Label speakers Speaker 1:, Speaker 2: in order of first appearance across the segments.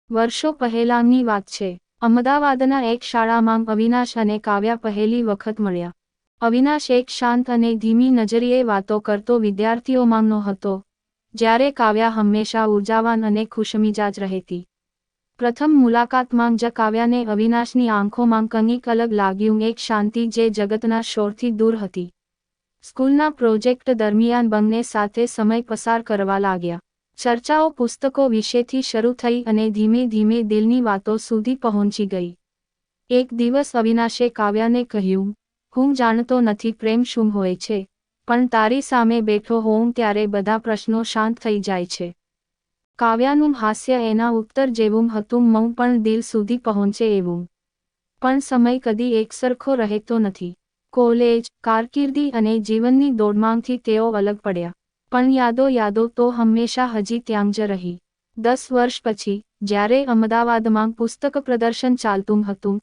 Speaker 1: વર્ષો પહેલાંની વાત છે. અમદાવાદના એક શાળામાં અવિનાશ અને કાવ્યા પહેલી વખત મળ્યા. અવિનાશ એક શાંત અને ધીમી નજરીએ વાતો કરતો વિદ્યાર્થીઓમાંનો હતો, જ્યારે કાવ્યા હંમેશા ઉર્જાવાન અને ખુશમિજાજ રહેતી. પ્રથમ મુલાકાતમાં જ કાવ્યાને અવિનાશની આંખોમાં કંઈક અલગ લાગ્યું, એક શાંતિ જે જગતના શોરથી દૂર હતી. સ્કૂલના પ્રોજેક્ટ દરમિયાન બંને સાથે સમય પસાર કરવા લાગ્યા. ચર્ચાઓ પુસ્તકો વિશેથી શરૂ થઈ અને ધીમે ધીમે દિલની વાતો સુધી પહોંચી ગઈ. એક દિવસ અવિનાશે કાવ્યાને કહ્યું, હું જાણતો નથી પ્રેમ શું હોય છે, પણ તારી સામે બેઠો હોઉં ત્યારે બધા પ્રશ્નો શાંત થઈ જાય છે. કાવ્યાનું હાસ્ય એના ઉત્તર જેવું હતું, મૌન પણ દિલ સુધી પહોંચે એવું. પણ સમય કદી એકસરખો રહેતો નથી. કોલેજ, કારકિર્દી અને જીવનની દોડમાંથી તેઓ અલગ પડ્યા. પણ યાદો તો હંમેશા હજી ત્યાં જ રહી. 10 વર્ષ પછી, જ્યારે અમદાવાદમાં પુસ્તક પ્રદર્શન ચાલતું હતું,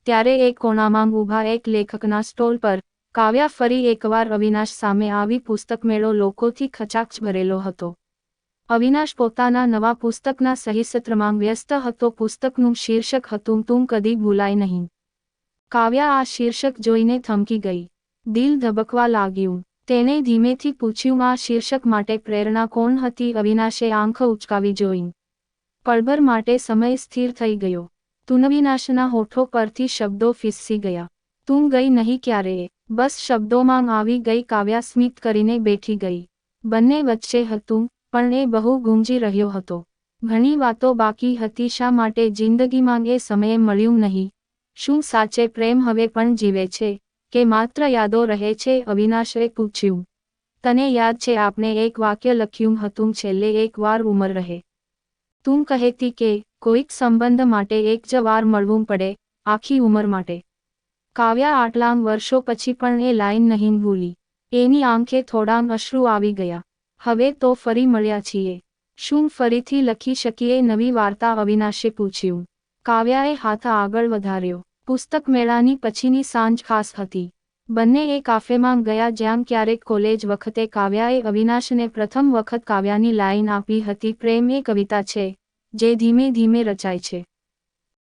Speaker 1: ત્યારે એક કોણામાં ઊભા એક લેખકના સ્ટોલ પર કાવ્યા ફરી એકવાર અવિનાશ સામે આવી. પુસ્તક મેળો લોકોથી ખચાખચ ભરેલો હતો. અવિનાશ પોતાના નવા પુસ્તકના સહીસત્રમાં વ્યસ્ત હતો. પુસ્તકનું શીર્ષક હતું, તું કદી ભૂલાય નહીં. કાવ્યા આ શીર્ષક જોઈને થમકી ગઈ. દિલ ધબકવા લાગ્યું. તેણે ધીમેથી પૂછ્યું, આ શીર્ષક માટે પ્રેરણા કોણ હતી? અવિનાશે આંખ ઉચકાવી જોઈ. પળભર માટે સમય સ્થિર થઈ ગયો. અવિનાશના હોઠો પરથી શબ્દો ફિસસી ગયા. તું ગઈ નહીં ક્યારેય. બસ શબ્દોમાં આવી ગઈ. કાવ્યા સ્મિત કરીને બેઠી ગઈ. બંને વચ્ચે હતું, પણ એ બહુ ગુંજી રહ્યો હતો. ઘણી વાતો બાકી હતી. શા માટે જિંદગીમાં એ સમયે મળ્યું નહીં? શું સાચે પ્રેમ હવે પણ જીવે છે, કે માત્ર યાદો રહે છે? અવિનાશે પૂછ્યું. તને યાદ છે આપણે એક વાક્ય લખ્યું હતું, છેલ્લે એક વાર ઉંમર રહે. તું કહેતી કે કોઈક સંબંધ માટે એક જ વાર મળવું પડે, આખી ઉંમર માટે. કાવ્યા આટલા વર્ષો પછી પણ એ લાઈન નહીં ભૂલી. એની આંખે થોડાં અશ્રુ આવી ગયા. હવે તો ફરી મળ્યા છીએ. શું ફરીથી લખી શકીએ નવી વાર્તા? અવિનાશે પૂછ્યું. કાવ્યાએ હાથ આગળ વધાર્યો. પુસ્તક મેળાની પછીની સાંજ ખાસ હતી. બંને એ કાફેમાં ગયા જ્યાં ક્યારેક કોલેજ વખતે કાવ્યાએ અવિનાશને પ્રથમ વખત કાવ્યાની લાઈન આપી હતી, પ્રેમ એ કવિતા છે, જે ધીમે ધીમે રચાય છે.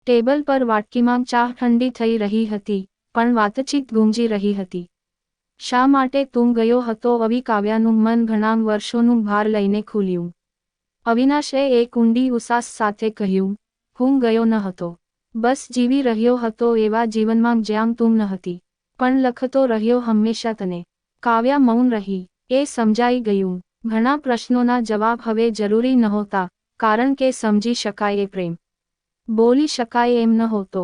Speaker 1: ટેબલ પર વાટકીમાં ચા ઠંડી થઈ રહી હતી, પણ વાતચીત ગુંજી રહી હતી. શા માટે તું ગયો હતો? કાવ્યાનું મન ઘણા વર્ષોનું ભાર લઈને ખુલ્યું. અવિનાશે એક ઊંડી ઉસાસ સાથે કહ્યું, હું ગયો ન હતો. બસ જીવી રહ્યો હતો એવા જીવનમાં જ્યાં તું ન હતી. પણ લખતો રહ્યો હંમેશા તને. કાવ્યા મૌન રહી. એ સમજાઈ ગયું. ઘણા પ્રશ્નોના જવાબ હવે જરૂરી નહોતા, કારણ કે સમજી શકાય એ પ્રેમ. બોલી શકાય એમ નહોતો.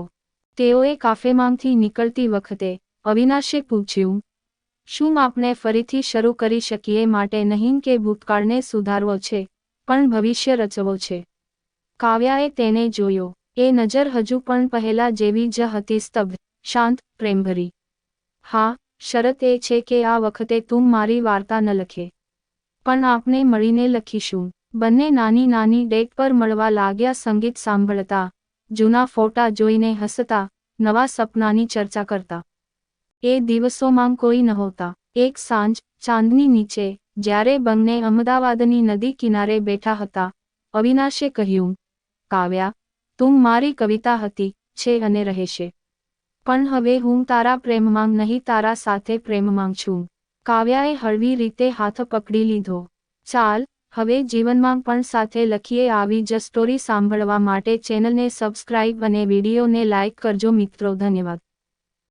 Speaker 1: તેઓએ કાફેમાંથી નીકળતી વખતે અવિનાશે પૂછ્યું, શું આપણે ફરીથી શરૂ કરી શકીએ? માટે નહીં કે ભૂતકાળને સુધારવો છે, પણ ભવિષ્ય રચવો છે. કાવ્યાએ તેને જોયો. એ નજર હજુ પણ પહેલા જેવી જ હતી, સ્તબ્ધ, શાંત, પ્રેમભરી. હા, શરત એ છે કે આ વખતે તું મારી વાર્તા ન લખે. પણ આપણે મળીને લખીશું. બંને નાની નાની ડેટ પર મળવા લાગ્યા, સંગીત સાંભળતા, જૂના ફોટા જોઈને હસતા, નવા સપનાની ચર્ચા કરતા. એ દિવસોમાં કોઈ નહોતા. એક સાંજ, ચાંદની નીચે, જ્યારે બંને અમદાવાદની નદી કિનારે બેઠા હતા, અવિનાશે કહ્યું, કાવ્યા, તું મારી કવિતા હતી, છે અને રહેશે. પણ હવે હું તારા પ્રેમમાં નહીં, તારા સાથે પ્રેમમાં છું. કાવ્યાએ હળવી રીતે હાથ પકડી લીધો. ચાલ, હવે જીવનમાં પણ સાથે લખીએ. આવી જ સ્ટોરી સાંભળવા માટે ચેનલને સબસ્ક્રાઇબ અને વિડીયોને લાઇક કરજો મિત્રો. ધન્યવાદ.